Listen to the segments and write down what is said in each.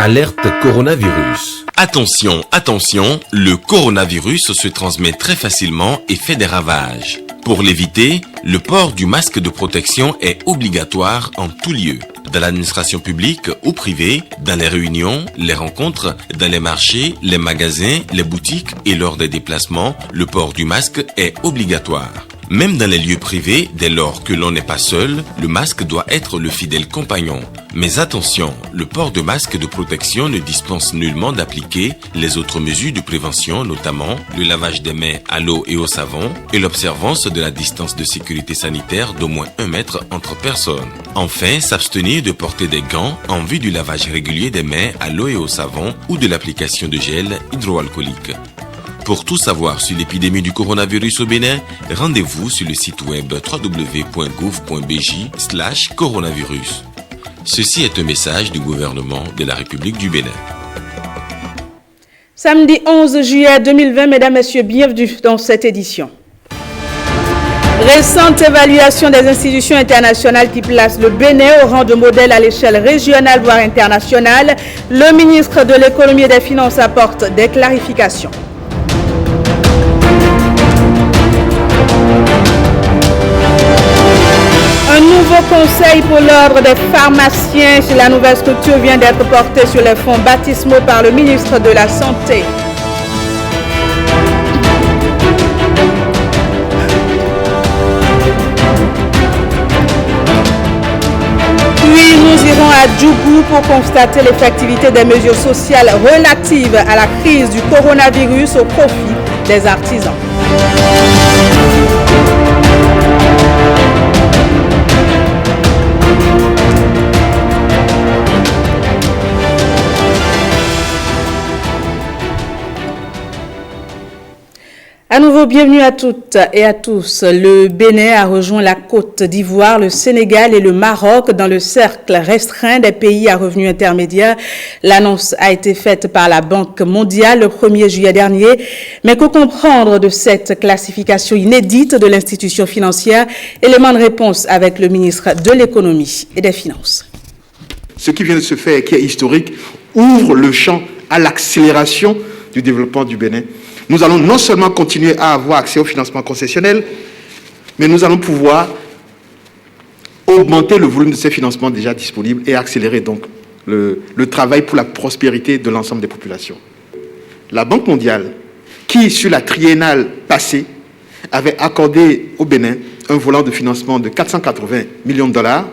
Alerte coronavirus. Attention, attention, le coronavirus se transmet très facilement et fait des ravages. Pour l'éviter, le port du masque de protection est obligatoire en tout lieu. Dans l'administration publique ou privée, dans les réunions, les rencontres, dans les marchés, les magasins, les boutiques et lors des déplacements, le port du masque est obligatoire. Même dans les lieux privés, dès lors que l'on n'est pas seul, le masque doit être le fidèle compagnon. Mais attention, le port de masque de protection ne dispense nullement d'appliquer les autres mesures de prévention, notamment le lavage des mains à l'eau et au savon et l'observance de la distance de sécurité sanitaire d'au moins 1 mètre entre personnes. Enfin, s'abstenir de porter des gants en vue du lavage régulier des mains à l'eau et au savon ou de l'application de gel hydroalcoolique. Pour tout savoir sur l'épidémie du coronavirus au Bénin, rendez-vous sur le site web www.gouv.bj/coronavirus. Ceci est un message du gouvernement de la République du Bénin. Samedi 11 juillet 2020, mesdames, messieurs, bienvenue dans cette édition. Récente évaluation des institutions internationales qui placent le Bénin au rang de modèle à l'échelle régionale voire internationale. Le ministre de l'Économie et des Finances apporte des clarifications. Un nouveau conseil pour l'ordre des pharmaciens sur la nouvelle structure vient d'être porté sur les fonds baptismaux par le ministre de la Santé. Puis nous irons à Djougou pour constater l'effectivité des mesures sociales relatives à la crise du coronavirus au profit des artisans. À nouveau, bienvenue à toutes et à tous. Le Bénin a rejoint la Côte d'Ivoire, le Sénégal et le Maroc dans le cercle restreint des pays à revenus intermédiaires. L'annonce a été faite par la Banque mondiale le 1er juillet dernier. Mais que comprendre de cette classification inédite de l'institution financière? Élément de réponse avec le ministre de l'Économie et des Finances. Ce qui vient de se faire et qui est historique ouvre le champ à l'accélération du développement du Bénin. Nous allons non seulement continuer à avoir accès au financement concessionnel, mais nous allons pouvoir augmenter le volume de ces financements déjà disponibles et accélérer donc le travail pour la prospérité de l'ensemble des populations. La Banque mondiale, qui sur la triennale passée avait accordé au Bénin un volant de financement de 480 millions de dollars,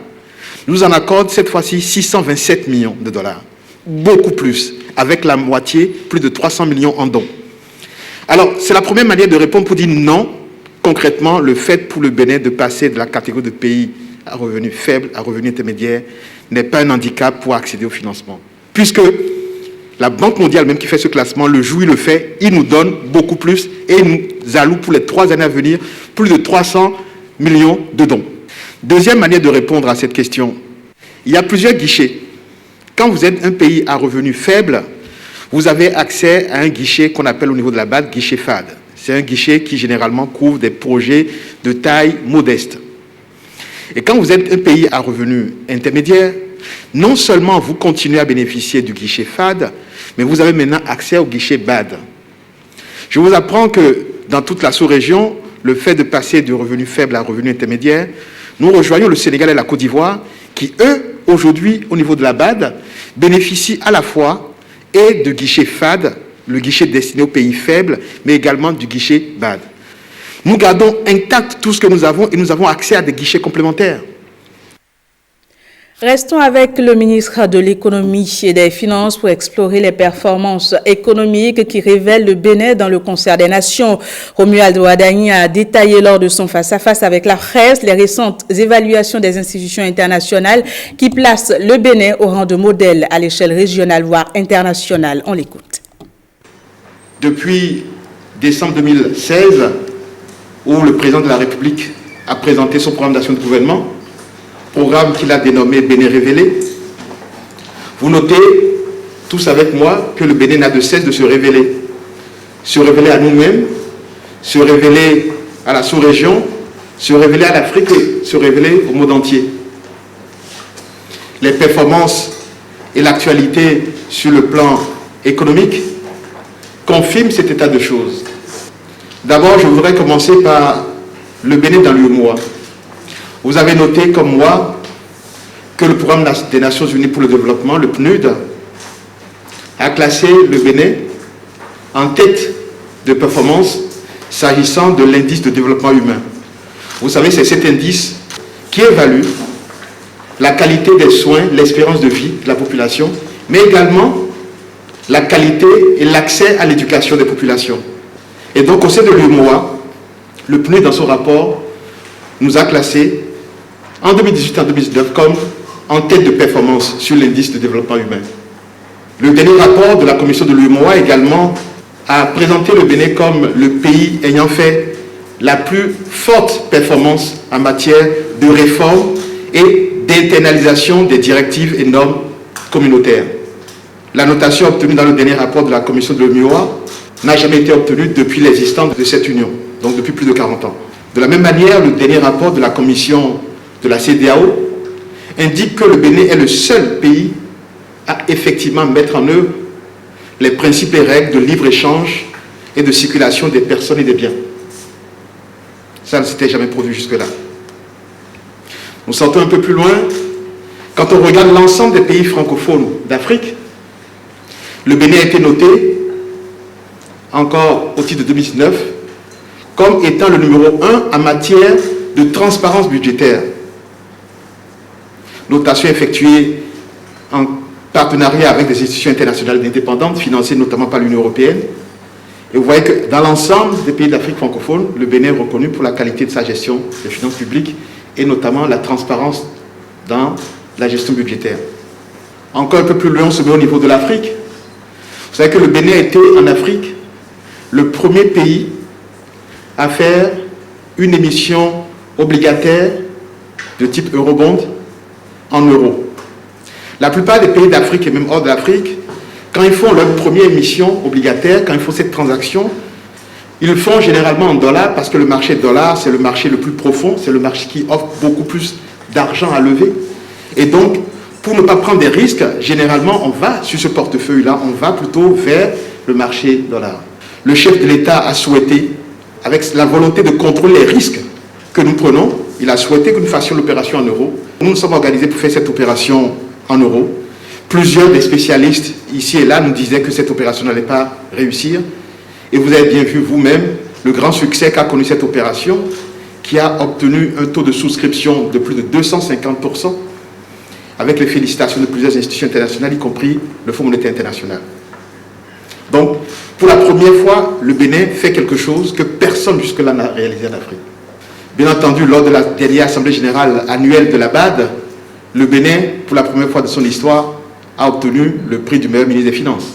nous en accorde cette fois-ci 627 millions de dollars. Beaucoup plus, avec la moitié, plus de 300 millions en dons. Alors, c'est la première manière de répondre pour dire non. Concrètement, le fait pour le Bénin de passer de la catégorie de pays à revenus faibles à revenus intermédiaires n'est pas un handicap pour accéder au financement. Puisque la Banque mondiale, même qui fait ce classement, le jour où il le fait, il nous donne beaucoup plus et il nous alloue pour les 3 années à venir plus de 300 millions de dons. Deuxième manière de répondre à cette question, il y a plusieurs guichets. Quand vous êtes un pays à revenus faibles, vous avez accès à un guichet qu'on appelle au niveau de la BAD, guichet FAD. C'est un guichet qui généralement couvre des projets de taille modeste. Et quand vous êtes un pays à revenus intermédiaires, non seulement vous continuez à bénéficier du guichet FAD, mais vous avez maintenant accès au guichet BAD. Je vous apprends que dans toute la sous-région, le fait de passer de revenus faibles à revenus intermédiaires, nous rejoignons le Sénégal et la Côte d'Ivoire qui, eux, aujourd'hui, au niveau de la BAD, bénéficient à la fois et de guichet FAD, le guichet destiné aux pays faibles, mais également du guichet BAD. Nous gardons intact tout ce que nous avons et nous avons accès à des guichets complémentaires. Restons avec le ministre de l'Économie et des Finances pour explorer les performances économiques qui révèlent le Bénin dans le concert des nations. Romuald Ouadani a détaillé lors de son face-à-face avec la presse les récentes évaluations des institutions internationales qui placent le Bénin au rang de modèle à l'échelle régionale voire internationale. On l'écoute. Depuis décembre 2016, où le président de la République a présenté son programme d'action de gouvernement, programme qu'il a dénommé Bénin révélé. Vous notez, tous avec moi, que le Bénin n'a de cesse de se révéler à nous-mêmes, se révéler à la sous-région, se révéler à l'Afrique et se révéler au monde entier. Les performances et l'actualité sur le plan économique confirment cet état de choses. D'abord, je voudrais commencer par le Bénin dans l'UEMOA. Vous avez noté, comme moi, que le Programme des Nations Unies pour le développement, le PNUD, a classé le Bénin en tête de performance s'agissant de l'indice de développement humain. Vous savez, c'est cet indice qui évalue la qualité des soins, l'espérance de vie de la population, mais également la qualité et l'accès à l'éducation des populations. Et donc, au sein de l'UEMOA, le PNUD, dans son rapport, nous a classé en 2018 et en 2019 comme en tête de performance sur l'indice de développement humain. Le dernier rapport de la commission de l'UEMOA également a présenté le Bénin comme le pays ayant fait la plus forte performance en matière de réforme et d'internalisation des directives et normes communautaires. La notation obtenue dans le dernier rapport de la commission de l'UEMOA n'a jamais été obtenue depuis l'existence de cette union, donc depuis plus de 40 ans. De la même manière, le dernier rapport de la commission de la CEDEAO indique que le Bénin est le seul pays à effectivement mettre en œuvre les principes et règles de libre-échange et de circulation des personnes et des biens. Ça ne s'était jamais produit jusque-là. Nous sortons un peu plus loin. Quand on regarde l'ensemble des pays francophones d'Afrique, le Bénin a été noté, encore au titre de 2019, comme étant le numéro 1 en matière de transparence budgétaire. Notation effectuée en partenariat avec des institutions internationales indépendantes, financées notamment par l'Union européenne. Et vous voyez que dans l'ensemble des pays d'Afrique francophone, le Bénin est reconnu pour la qualité de sa gestion des finances publiques et notamment la transparence dans la gestion budgétaire. Encore un peu plus loin, on se met au niveau de l'Afrique. Vous savez que le Bénin a été en Afrique le premier pays à faire une émission obligataire de type eurobond en euros. La plupart des pays d'Afrique et même hors de l'Afrique, quand ils font leur première émission obligataire, quand ils font cette transaction, ils le font généralement en dollars parce que le marché dollar, c'est le marché le plus profond, c'est le marché qui offre beaucoup plus d'argent à lever. Et donc, pour ne pas prendre des risques, généralement, on va sur ce portefeuille-là, on va plutôt vers le marché dollar. Le chef de l'État a souhaité, avec la volonté de contrôler les risques que nous prenons, il a souhaité que nous fassions l'opération en euros. Nous nous sommes organisés pour faire cette opération en euros. Plusieurs des spécialistes ici et là nous disaient que cette opération n'allait pas réussir. Et vous avez bien vu vous-même le grand succès qu'a connu cette opération, qui a obtenu un taux de souscription de plus de 250%, avec les félicitations de plusieurs institutions internationales, y compris le Fonds monétaire international. Donc, pour la première fois, le Bénin fait quelque chose que personne jusque-là n'a réalisé en Afrique. Bien entendu, lors de la dernière Assemblée générale annuelle de la BAD, le Bénin, pour la première fois de son histoire, a obtenu le prix du meilleur ministre des Finances.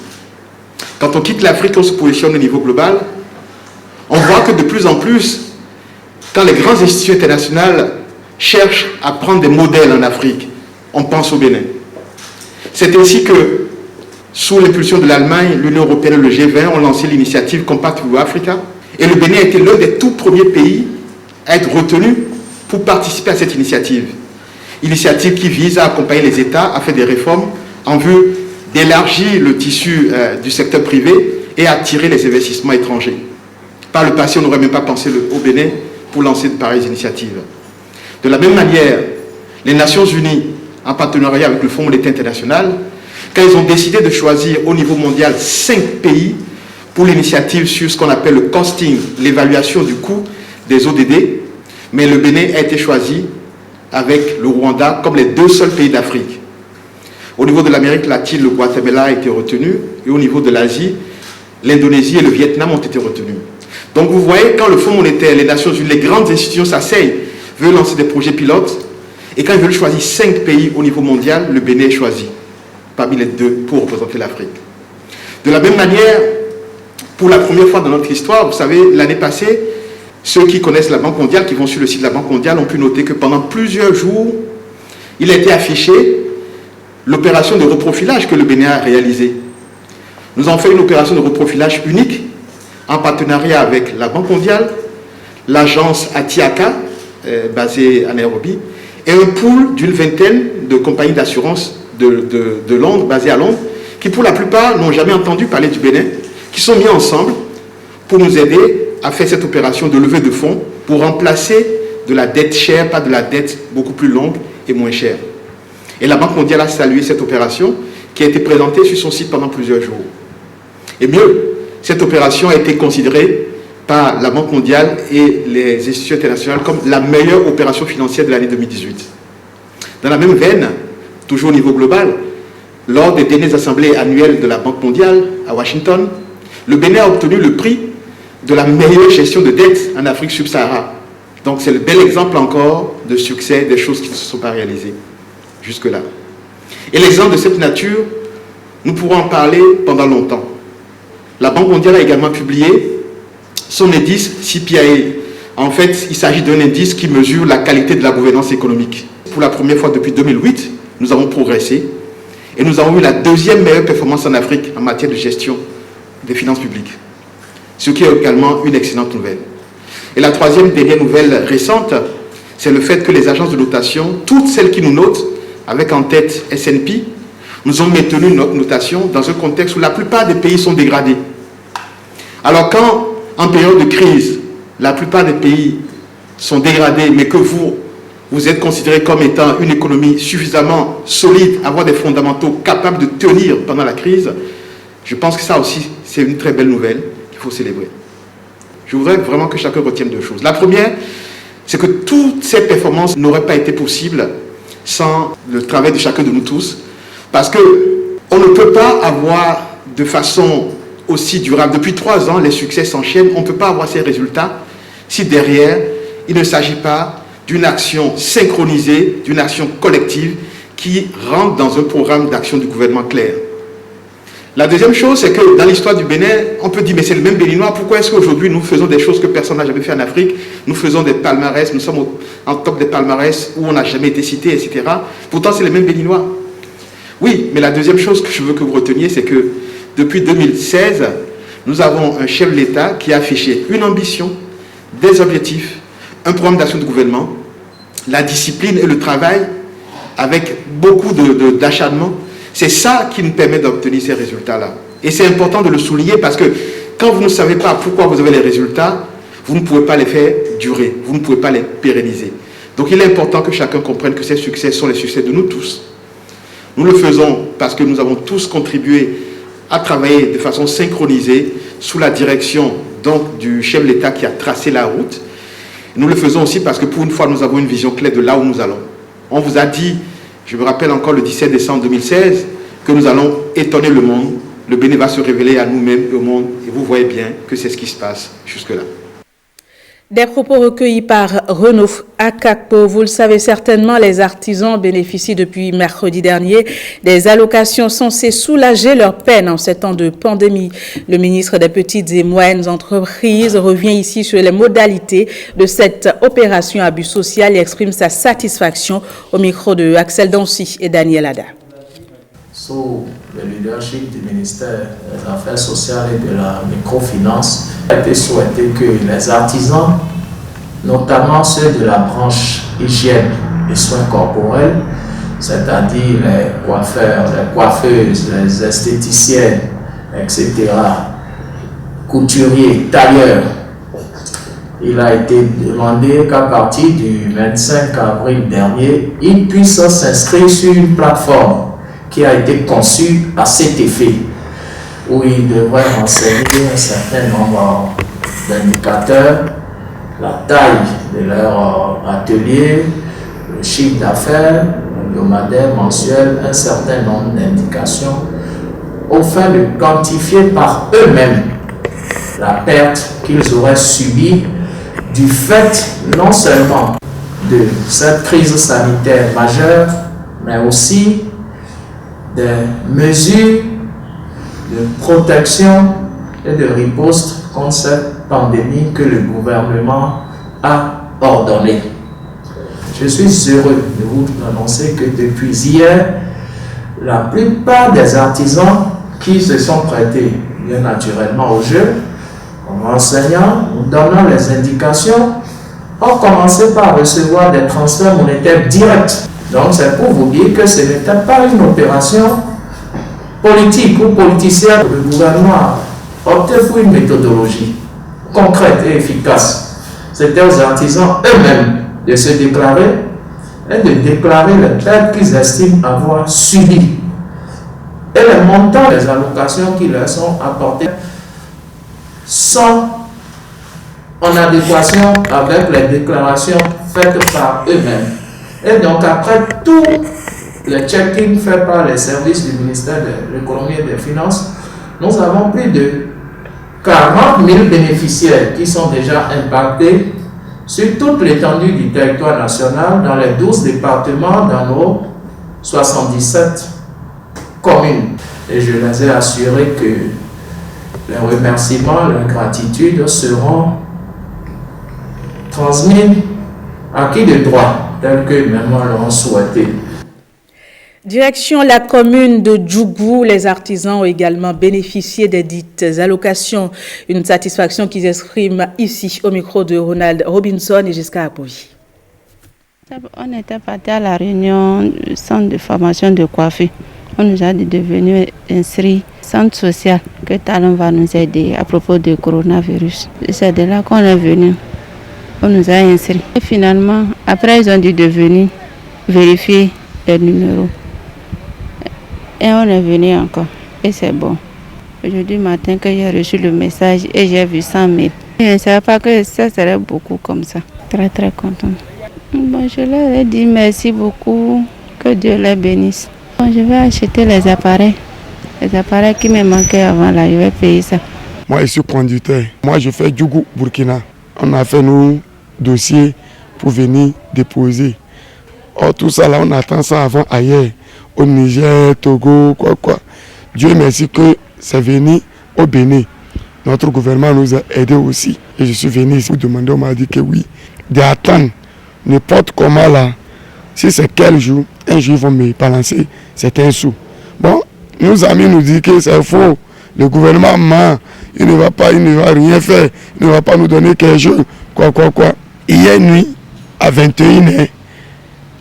Quand on quitte l'Afrique, on se positionne au niveau global, on voit que de plus en plus, quand les grandes institutions internationales cherchent à prendre des modèles en Afrique, on pense au Bénin. C'est ainsi que, sous l'impulsion de l'Allemagne, l'Union européenne et le G20 ont lancé l'initiative Compact with Africa, et le Bénin a été l'un des tout premiers pays à être retenu pour participer à cette initiative. Initiative qui vise à accompagner les États à faire des réformes en vue d'élargir le tissu du secteur privé et attirer les investissements étrangers. Par le passé, on n'aurait même pas pensé au Bénin pour lancer de pareilles initiatives. De la même manière, les Nations Unies, en partenariat avec le Fonds monétaire international, quand ils ont décidé de choisir au niveau mondial 5 pays pour l'initiative sur ce qu'on appelle le costing, l'évaluation du coût des ODD, mais le Bénin a été choisi avec le Rwanda comme les 2 seuls pays d'Afrique. Au niveau de l'Amérique latine, le Guatemala a été retenu, et au niveau de l'Asie, l'Indonésie et le Vietnam ont été retenus. Donc vous voyez, quand le Fonds monétaire, les Nations Unies, les grandes institutions s'asseyent, veulent lancer des projets pilotes, et quand ils veulent choisir 5 pays au niveau mondial, le Bénin est choisi parmi les 2 pour représenter l'Afrique. De la même manière, pour la première fois dans notre histoire, vous savez, l'année passée, ceux qui connaissent la Banque mondiale, qui vont sur le site de la Banque mondiale, ont pu noter que pendant plusieurs jours, il a été affiché l'opération de reprofilage que le Bénin a réalisée. Nous avons fait une opération de reprofilage unique en partenariat avec la Banque mondiale, l'agence Atiaka, basée à Nairobi, et un pool d'une vingtaine de compagnies d'assurance de Londres, basées à Londres, qui pour la plupart n'ont jamais entendu parler du Bénin, qui sont mis ensemble pour nous aider à faire cette opération de levée de fonds pour remplacer de la dette chère par de la dette beaucoup plus longue et moins chère. Et la Banque mondiale a salué cette opération qui a été présentée sur son site pendant plusieurs jours. Et mieux, cette opération a été considérée par la Banque mondiale et les institutions internationales comme la meilleure opération financière de l'année 2018. Dans la même veine, toujours au niveau global, lors des dernières assemblées annuelles de la Banque mondiale à Washington, le Bénin a obtenu le prix de la meilleure gestion de dette en Afrique subsaharienne. Donc c'est le bel exemple encore de succès des choses qui ne se sont pas réalisées jusque-là. Et l'exemple de cette nature, nous pourrons en parler pendant longtemps. La Banque mondiale a également publié son indice CPIA. En fait, il s'agit d'un indice qui mesure la qualité de la gouvernance économique. Pour la première fois depuis 2008, nous avons progressé et nous avons eu la deuxième meilleure performance en Afrique en matière de gestion des finances publiques, ce qui est également une excellente nouvelle. Et la troisième dernière nouvelle récente, c'est le fait que les agences de notation, toutes celles qui nous notent, avec en tête S&P, nous ont maintenu notre notation dans un contexte où la plupart des pays sont dégradés. Alors quand, en période de crise, la plupart des pays sont dégradés, mais que vous êtes considéré comme étant une économie suffisamment solide, avoir des fondamentaux capables de tenir pendant la crise, je pense que ça aussi, c'est une très belle nouvelle qu'il faut célébrer. Je voudrais vraiment que chacun retienne deux choses. La première, c'est que toutes ces performances n'auraient pas été possibles sans le travail de chacun de nous tous, parce qu'on ne peut pas avoir de façon aussi durable. Depuis 3 ans, les succès s'enchaînent. On ne peut pas avoir ces résultats si derrière, il ne s'agit pas d'une action synchronisée, d'une action collective qui rentre dans un programme d'action du gouvernement clair. La deuxième chose, c'est que dans l'histoire du Bénin, on peut dire, mais c'est le même Béninois, pourquoi est-ce qu'aujourd'hui nous faisons des choses que personne n'a jamais fait en Afrique? Nous faisons des palmarès, nous sommes en top des palmarès où on n'a jamais été cité, etc. Pourtant, c'est les mêmes Béninois. Oui, mais la deuxième chose que je veux que vous reteniez, c'est que depuis 2016, nous avons un chef de l'État qui a affiché une ambition, des objectifs, un programme d'action du gouvernement, la discipline et le travail avec beaucoup d'acharnement. C'est ça qui nous permet d'obtenir ces résultats-là. Et c'est important de le souligner parce que quand vous ne savez pas pourquoi vous avez les résultats, vous ne pouvez pas les faire durer, vous ne pouvez pas les pérenniser. Donc il est important que chacun comprenne que ces succès sont les succès de nous tous. Nous le faisons parce que nous avons tous contribué à travailler de façon synchronisée sous la direction donc, du chef de l'État qui a tracé la route. Nous le faisons aussi parce que pour une fois, nous avons une vision claire de là où nous allons. On vous a dit, je me rappelle encore le 17 décembre 2016, que nous allons étonner le monde. Le Bénin va se révéler à nous-mêmes et au monde. Et vous voyez bien que c'est ce qui se passe jusque-là. Des propos recueillis par Renaud Akakpo. Vous le savez certainement, les artisans bénéficient depuis mercredi dernier des allocations censées soulager leur peine en ces temps de pandémie. Le ministre des Petites et Moyennes Entreprises revient ici sur les modalités de cette opération à but social et exprime sa satisfaction au micro de Axel Dancy et Daniel Ada. Sous le leadership du ministère des Affaires sociales et de la microfinance, il a été souhaité que les artisans, notamment ceux de la branche hygiène et soins corporels, c'est-à-dire les coiffeurs, les coiffeuses, les esthéticiennes, etc., couturiers, tailleurs, il a été demandé qu'à partir du 25 avril dernier, ils puissent s'inscrire sur une plateforme qui a été conçu à cet effet, où ils devraient renseigner un certain nombre d'indicateurs, la taille de leur atelier, le chiffre d'affaires, hebdomadaire, mensuel, un certain nombre d'indications, au fin de quantifier par eux-mêmes la perte qu'ils auraient subie du fait non seulement de cette crise sanitaire majeure, mais aussi des mesures de protection et de riposte contre cette pandémie que le gouvernement a ordonnée. Je suis heureux de vous annoncer que depuis hier, la plupart des artisans qui se sont prêtés bien naturellement au jeu, en enseignant, en donnant les indications, ont commencé par recevoir des transferts monétaires directs. Donc c'est pour vous dire que ce n'était pas une opération politiques ou politiciens, le gouvernement a opté pour une méthodologie concrète et efficace. C'était aux artisans eux-mêmes de se déclarer et de déclarer les pertes qu'ils estiment avoir subies et les montants des allocations qui leur sont apportées sont en adéquation avec les déclarations faites par eux-mêmes. Et donc après tout le check-in fait par les services du ministère de l'économie et des finances, nous avons plus de 40 000 bénéficiaires qui sont déjà impactés sur toute l'étendue du territoire national, dans les 12 départements, dans nos 77 communes. Et je les ai assurés que les remerciements, les gratitudes seront transmis à qui de droit, tel que même l'ont souhaité. Direction la commune de Djougou, les artisans ont également bénéficié des dites allocations. Une satisfaction qu'ils expriment ici au micro de Ronald Robinson et Giscard Apouy. On était parti à la réunion du centre de formation de coiffure. On nous a dit de venir inscrire centre social que Talon va nous aider à propos du coronavirus. C'est de là qu'on est venu. On nous a inscrits. Et finalement, après ils ont dit de venir vérifier les numéros. Et on est venu encore. Et c'est bon. Aujourd'hui matin que j'ai reçu le message et j'ai vu 100 000. Je ne savais pas que ça serait beaucoup comme ça. Très très contente. Bon, je leur ai dit merci beaucoup. Que Dieu les bénisse. Bon, je vais acheter les appareils. Les appareils qui me manquaient avant là, je vais payer ça. Moi je suis conducteur. Moi je fais Djougou, Burkina. On a fait nos dossiers pour venir déposer. Or tout ça là, on attend ça avant ailleurs. Au Niger, Togo, quoi. Dieu merci que c'est venu au Bénin. Notre gouvernement nous a aidés aussi. Et je suis venu ici pour demander, on m'a dit que oui. D'attendre n'importe comment là. Si c'est quel jour, un jour ils vont me balancer, c'est un sou. Bon, nos amis nous disent que c'est faux. Le gouvernement ment. Il ne va rien faire. Il ne va pas nous donner quelque chose. Quoi. Hier nuit, à 21h,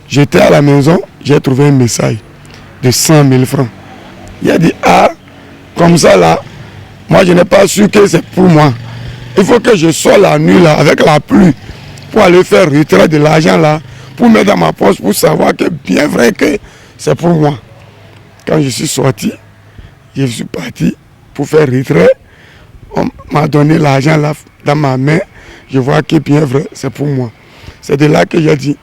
j'étais à la maison, j'ai trouvé un message de 100 000 francs. Il a dit, comme ça là, moi je n'ai pas su que c'est pour moi. Il faut que je sois la nuit là, avec la pluie, pour aller faire retrait de l'argent là, pour mettre dans ma poche, pour savoir que bien vrai que c'est pour moi. Quand je suis sorti, je suis parti pour faire retrait. On m'a donné l'argent là dans ma main. Je vois que bien vrai, c'est pour moi. C'est de là que j'ai dit,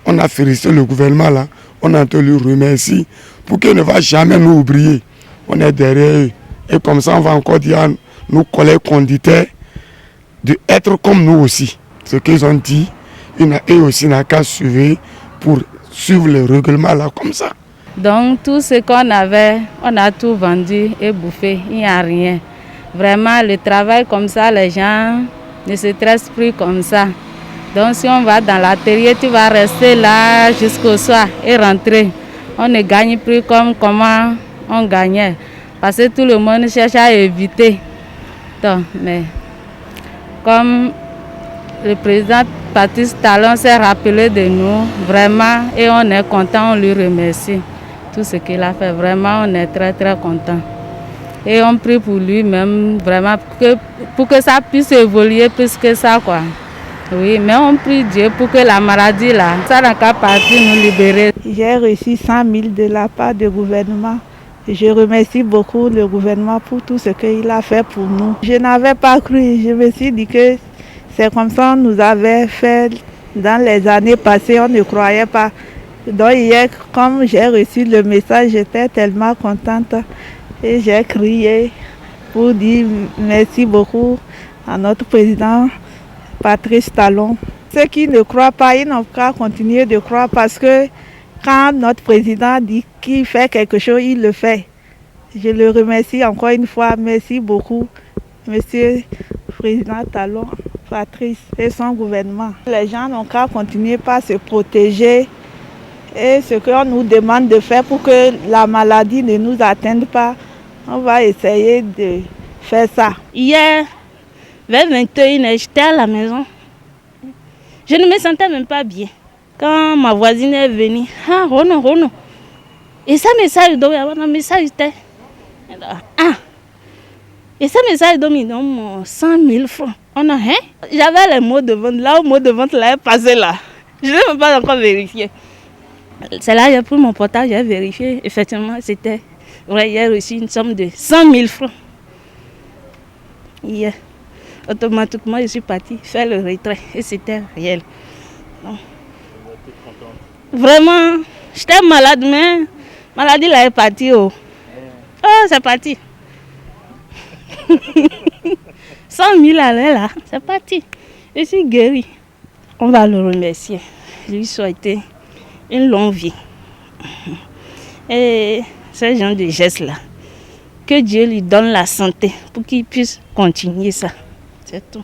on a félicité le gouvernement là, on a te lui remercier pour qu'il ne va jamais nous oublier. On est derrière eux. Et comme ça, on va encore dire à nos collègues conducteurs d'être comme nous aussi. Ce qu'ils ont dit, eux aussi n'a qu'à suivre pour suivre le règlement là comme ça. Donc tout ce qu'on avait, on a tout vendu et bouffé, il n'y a rien. Vraiment, le travail comme ça, les gens ne se stressent plus comme ça. Donc si on va dans l'atelier, tu vas rester là jusqu'au soir et rentrer. On ne gagne plus comme comment on gagnait. Parce que tout le monde cherche à éviter. Donc, mais comme le président Patrice Talon s'est rappelé de nous, vraiment, et on est content, on lui remercie. Tout ce qu'il a fait, vraiment, on est très très content. Et on prie pour lui-même, vraiment, pour que ça puisse évoluer plus que ça, quoi. Oui, mais on prie Dieu pour que la maladie, là, ça n'a qu'à partir nous libérer. J'ai reçu 100 000 de la part du gouvernement. Je remercie beaucoup le gouvernement pour tout ce qu'il a fait pour nous. Je n'avais pas cru, je me suis dit que c'est comme ça qu'on nous avait fait dans les années passées, on ne croyait pas. Donc hier, comme j'ai reçu le message, j'étais tellement contente et j'ai crié pour dire merci beaucoup à notre président Patrice Talon. Ceux qui ne croient pas, ils n'ont qu'à continuer de croire parce que quand notre président dit qu'il fait quelque chose, il le fait. Je le remercie encore une fois. Merci beaucoup, monsieur le président Talon, Patrice et son gouvernement. Les gens n'ont qu'à continuer par se protéger et ce qu'on nous demande de faire pour que la maladie ne nous atteigne pas, on va essayer de faire ça. Hier, vers 21h, j'étais à la maison. Je ne me sentais même pas bien. Quand ma voisine est venue, Rono. Et ça, message, un message était Ah, et ce message donne 100 000 francs. On a, hein? J'avais les mots de vente, là, au mot de vente, là, est passé là. Je ne l'ai pas encore vérifié. C'est là, j'ai pris mon portable, j'ai vérifié. Effectivement, c'était vrai, j'ai reçu une somme de 100 000 francs. Hier, automatiquement, je suis partie faire le retrait et c'était réel. Donc, vraiment, j'étais malade, mais la maladie là est partie. Oh, c'est parti. 100 000 allait là, c'est parti. Je suis guérie. On va le remercier. Je lui souhaiter une longue vie. Et ce genre de gestes-là, que Dieu lui donne la santé pour qu'il puisse continuer ça. C'est tout.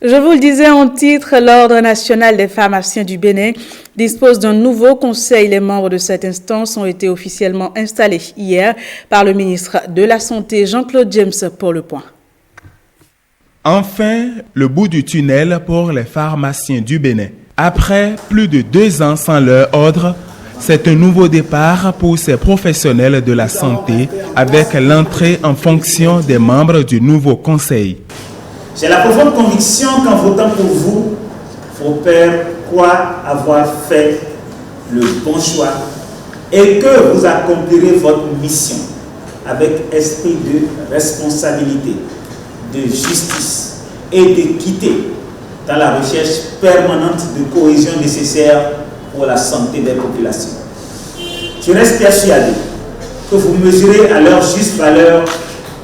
Je vous le disais en titre, l'Ordre national des pharmaciens du Bénin dispose d'un nouveau conseil. Les membres de cette instance ont été officiellement installés hier par le ministre de la Santé, Jean-Claude James, pour le point. Enfin, le bout du tunnel pour les pharmaciens du Bénin. Après plus de 2 ans sans leur ordre, c'est un nouveau départ pour ces professionnels de la santé avec l'entrée en fonction des membres du nouveau conseil. J'ai la profonde conviction qu'en votant pour vous, vos pairs croient avoir fait le bon choix et que vous accomplirez votre mission avec esprit de responsabilité, de justice et d'équité dans la recherche permanente de cohésion nécessaire pour la santé des populations. Je reste persuadé que vous mesurez à leur juste valeur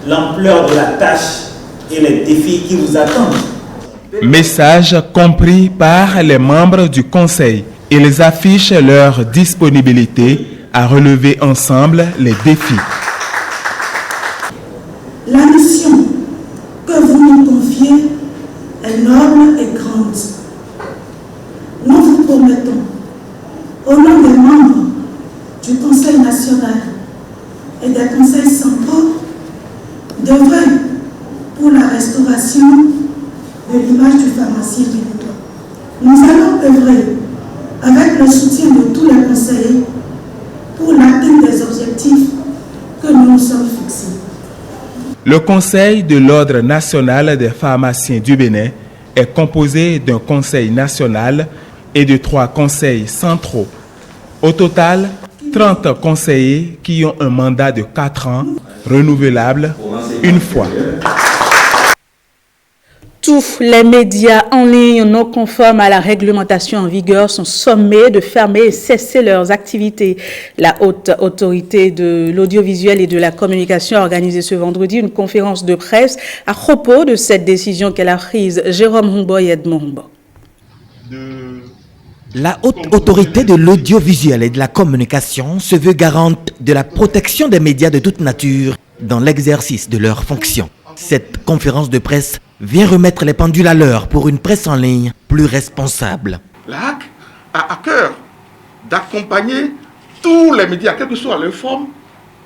l'ampleur de la tâche et les défis qui vous attendent. Message compris par les membres du conseil. Ils affichent leur disponibilité à relever ensemble les défis. La mission que vous nous confiez est noble et grande. Nous vous promettons, au nom des membres du Conseil national et des conseils centraux, d'œuvrer pour la restauration de l'image du pharmacien béninois. Nous allons œuvrer avec le soutien de tous les conseillers pour l'atteinte des objectifs que nous nous sommes fixés. Le Conseil de l'Ordre national des pharmaciens du Bénin est composé d'un conseil national et de 3 conseils centraux. Au total, 30 conseillers qui ont un mandat de 4 ans, renouvelable une fois. Tous les médias en ligne non conformes à la réglementation en vigueur sont sommés de fermer et cesser leurs activités. La haute autorité de l'audiovisuel et de la communication a organisé ce vendredi une conférence de presse à propos de cette décision qu'elle a prise. Jérôme Humbo et Edmond Humbo. La haute autorité de l'audiovisuel et de la communication se veut garante de la protection des médias de toute nature dans l'exercice de leurs fonctions. Cette conférence de presse vient remettre les pendules à l'heure pour une presse en ligne plus responsable. La HAC a à cœur d'accompagner tous les médias, quelle que soit leur forme,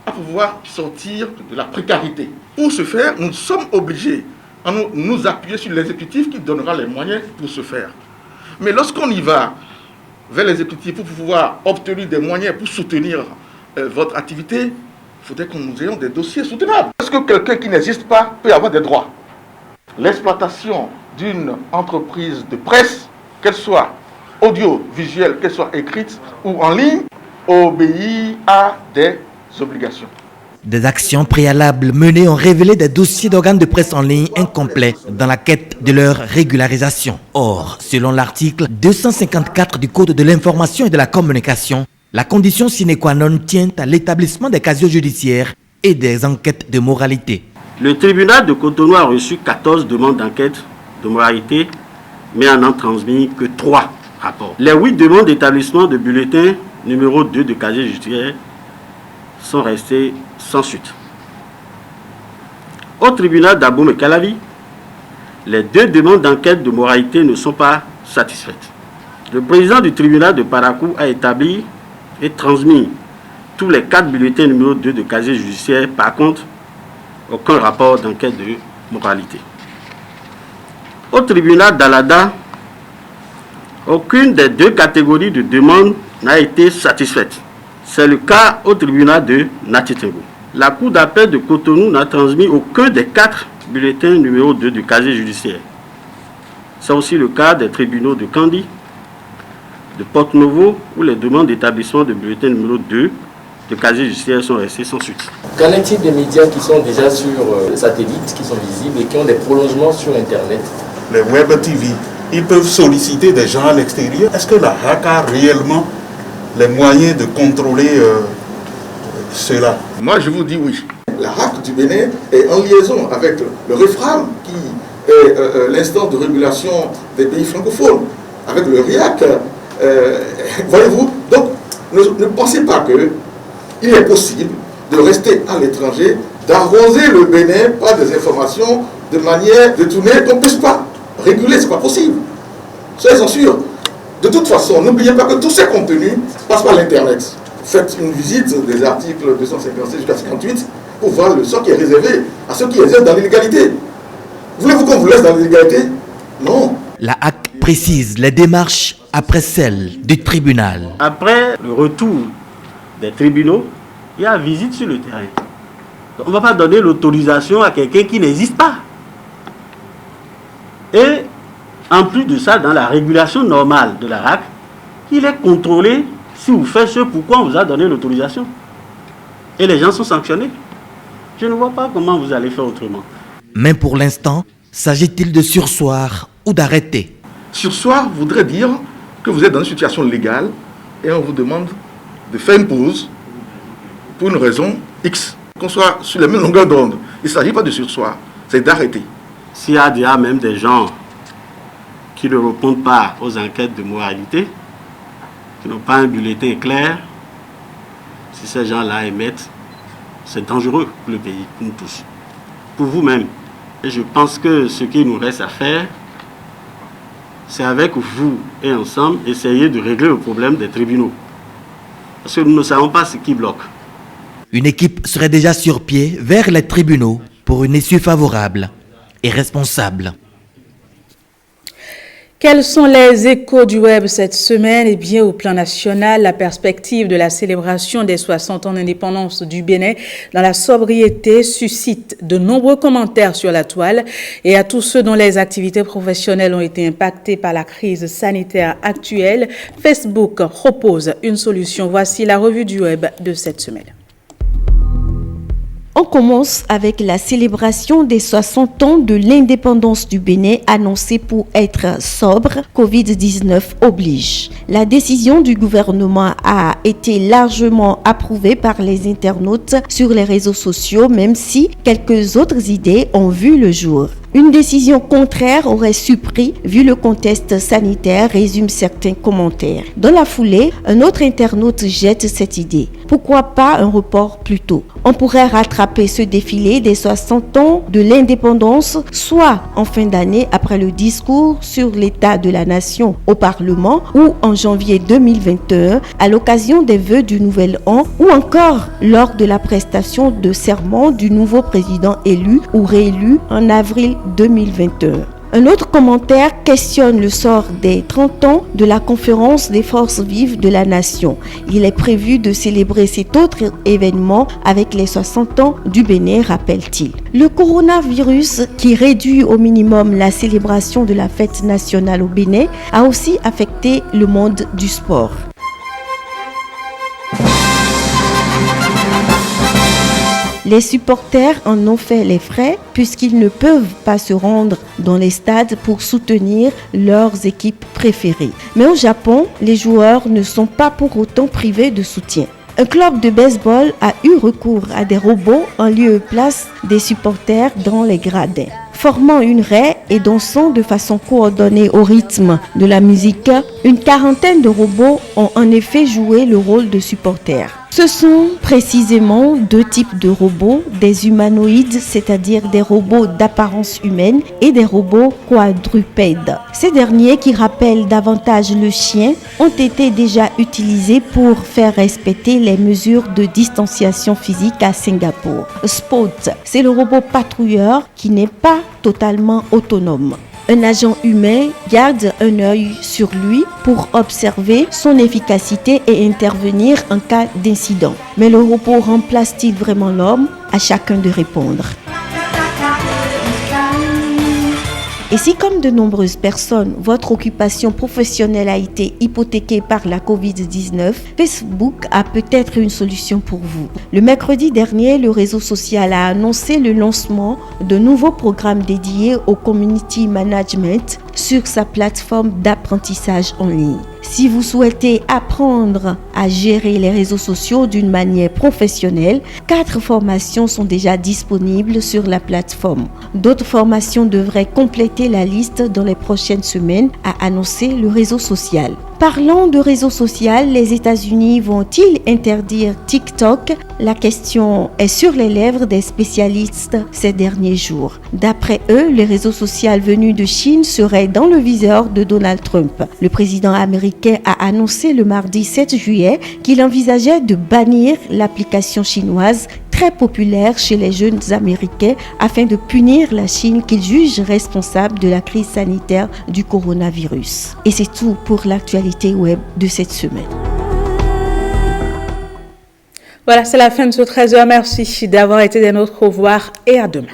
à pouvoir sortir de la précarité. Pour ce faire, nous sommes obligés à nous appuyer sur l'exécutif qui donnera les moyens pour ce faire. Mais lorsqu'on y va vers l'exécutif pour pouvoir obtenir des moyens pour soutenir votre activité, il faudrait que nous ayons des dossiers soutenables. Est-ce que quelqu'un qui n'existe pas peut avoir des droits? L'exploitation d'une entreprise de presse, qu'elle soit audiovisuelle, qu'elle soit écrite ou en ligne, obéit à des obligations. Des actions préalables menées ont révélé des dossiers d'organes de presse en ligne incomplets dans la quête de leur régularisation. Or, selon l'article 254 du Code de l'information et de la communication, la condition sine qua non tient à l'établissement des casiers judiciaires et des enquêtes de moralité. Le tribunal de Cotonou a reçu 14 demandes d'enquête de moralité, mais en a transmis que 3 rapports. Les 8 demandes d'établissement de bulletin numéro 2 de casier judiciaire sont restées sans suite. Au tribunal d'Aboum et Calavi, les 2 demandes d'enquête de moralité ne sont pas satisfaites. Le président du tribunal de Parakou a établi et transmis tous les 4 bulletins numéro 2 de casier judiciaire. Par contre, aucun rapport d'enquête de moralité. Au tribunal d'Alada, aucune des 2 catégories de demandes n'a été satisfaite. C'est le cas au tribunal de Natitengo. la Cour d'appel de Cotonou n'a transmis aucun des 4 bulletins numéro 2 du casier judiciaire. C'est aussi le cas des tribunaux de Kandy, de Porto-Novo, où les demandes d'établissement de bulletin numéro 2 de casier judiciaire sont restées sans suite. Qu'en est-il des médias qui sont déjà sur satellite, qui sont visibles et qui ont des prolongements sur Internet? Les web TV, ils peuvent solliciter des gens à l'extérieur. Est-ce que la RAC a réellement les moyens de contrôler cela? Moi, je vous dis oui. La RAC du Bénin est en liaison avec le REFRAM, qui est l'instance de régulation des pays francophones, avec le RIAC. Voyez-vous, donc ne pensez pas qu'il est possible de rester à l'étranger, d'arroser le Bénin par des informations de manière détournée qu'on ne puisse pas réguler, ce n'est pas possible. Soyez-en sûrs. De toute façon, n'oubliez pas que tous ces contenus passent par l'Internet. Faites une visite des articles 256 jusqu'à 58 pour voir le sort qui est réservé à ceux qui exercent dans l'illégalité. Voulez-vous qu'on vous laisse dans l'illégalité? Non. La HAC précise les démarches après celle du tribunal. Après le retour des tribunaux, il y a visite sur le terrain. Donc, on ne va pas donner l'autorisation à quelqu'un qui n'existe pas. Et en plus de ça, dans la régulation normale de la RAC, il est contrôlé si vous faites ce pourquoi on vous a donné l'autorisation. Et les gens sont sanctionnés. Je ne vois pas comment vous allez faire autrement. Mais pour l'instant, s'agit-il de surseoir ou d'arrêter? Surseoir voudrait dire que vous êtes dans une situation légale et on vous demande de faire une pause pour une raison X, qu'on soit sur la même longueur d'onde. Il ne s'agit pas de surseoir, c'est d'arrêter. S'il y a déjà même des gens qui ne répondent pas aux enquêtes de moralité, qui n'ont pas un bulletin clair, si ces gens-là émettent, c'est dangereux pour le pays, pour nous tous, pour vous-même. Et je pense que ce qu'il nous reste à faire, c'est avec vous et ensemble essayer de régler le problème des tribunaux. Parce que nous ne savons pas ce qui bloque. Une équipe serait déjà sur pied vers les tribunaux pour une issue favorable et responsable. Quels sont les échos du web cette semaine? Eh bien, au plan national, la perspective de la célébration des 60 ans d'indépendance du Bénin dans la sobriété suscite de nombreux commentaires sur la toile. Et à tous ceux dont les activités professionnelles ont été impactées par la crise sanitaire actuelle, Facebook propose une solution. Voici la revue du web de cette semaine. On commence avec la célébration des 60 ans de l'indépendance du Bénin annoncée pour être sobre. Covid-19 oblige. La décision du gouvernement a été largement approuvée par les internautes sur les réseaux sociaux, même si quelques autres idées ont vu le jour. Une décision contraire aurait surpris vu le contexte sanitaire, résument certains commentaires. Dans la foulée, un autre internaute jette cette idée. Pourquoi pas un report plus tôt? On pourrait rattraper ce défilé des 60 ans de l'indépendance, soit en fin d'année après le discours sur l'état de la nation au Parlement, ou en janvier 2021 à l'occasion des vœux du nouvel an, ou encore lors de la prestation de serment du nouveau président élu ou réélu en avril 2021. Un autre commentaire questionne le sort des 30 ans de la conférence des forces vives de la nation. Il est prévu de célébrer cet autre événement avec les 60 ans du Bénin, rappelle-t-il. Le coronavirus, qui réduit au minimum la célébration de la fête nationale au Bénin, a aussi affecté le monde du sport. Les supporters en ont fait les frais puisqu'ils ne peuvent pas se rendre dans les stades pour soutenir leurs équipes préférées. Mais au Japon, les joueurs ne sont pas pour autant privés de soutien. Un club de baseball a eu recours à des robots en lieu et place des supporters dans les gradins. Formant une raie et dansant de façon coordonnée au rythme de la musique, une quarantaine de robots ont en effet joué le rôle de supporters. Ce sont précisément deux types de robots, des humanoïdes, c'est-à-dire des robots d'apparence humaine, et des robots quadrupèdes. Ces derniers, qui rappellent davantage le chien, ont été déjà utilisés pour faire respecter les mesures de distanciation physique à Singapour. Spot, c'est le robot patrouilleur qui n'est pas totalement autonome. Un agent humain garde un œil sur lui pour observer son efficacité et intervenir en cas d'incident. Mais le robot remplace-t-il vraiment l'homme? À chacun de répondre. Et si, comme de nombreuses personnes, votre occupation professionnelle a été hypothéquée par la Covid-19, Facebook a peut-être une solution pour vous. Le mercredi dernier, le réseau social a annoncé le lancement de nouveaux programmes dédiés au community management sur sa plateforme d'apprentissage en ligne. Si vous souhaitez apprendre à gérer les réseaux sociaux d'une manière professionnelle, 4 formations sont déjà disponibles sur la plateforme. D'autres formations devraient compléter la liste dans les prochaines semaines, a annoncé le réseau social. Parlant de réseau social, les États-Unis vont-ils interdire TikTok? La question est sur les lèvres des spécialistes ces derniers jours. D'après eux, les réseaux sociaux venus de Chine seraient dans le viseur de Donald Trump. Le président américain a annoncé le mardi 7 juillet qu'il envisageait de bannir l'application chinoise très populaire chez les jeunes américains afin de punir la Chine qu'il juge responsable de la crise sanitaire du coronavirus. Et c'est tout pour l'actualité web de cette semaine. Voilà, c'est la fin de ce 13h. Merci d'avoir été des nôtres. Au revoir et à demain.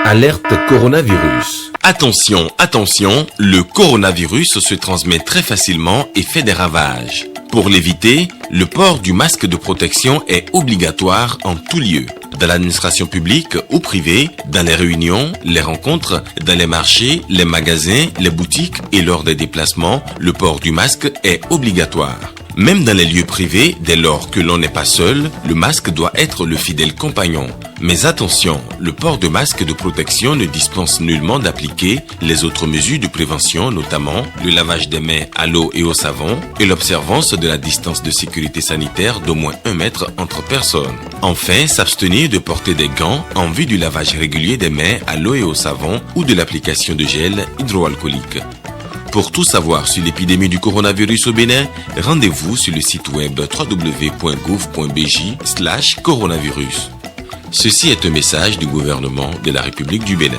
Alerte coronavirus. Attention, attention, le coronavirus se transmet très facilement et fait des ravages. Pour l'éviter, le port du masque de protection est obligatoire en tout lieu. Dans l'administration publique ou privée, dans les réunions, les rencontres, dans les marchés, les magasins, les boutiques et lors des déplacements, le port du masque est obligatoire. Même dans les lieux privés, dès lors que l'on n'est pas seul, le masque doit être le fidèle compagnon. Mais attention, le port de masque de protection ne dispense nullement d'appliquer les autres mesures de prévention, notamment le lavage des mains à l'eau et au savon et l'observance de la distance de sécurité sanitaire d'au moins 1 mètre entre personnes. Enfin, s'abstenir de porter des gants en vue du lavage régulier des mains à l'eau et au savon ou de l'application de gel hydroalcoolique. Pour tout savoir sur l'épidémie du coronavirus au Bénin, rendez-vous sur le site web www.gouv.bj/coronavirus. Ceci est un message du gouvernement de la République du Bénin.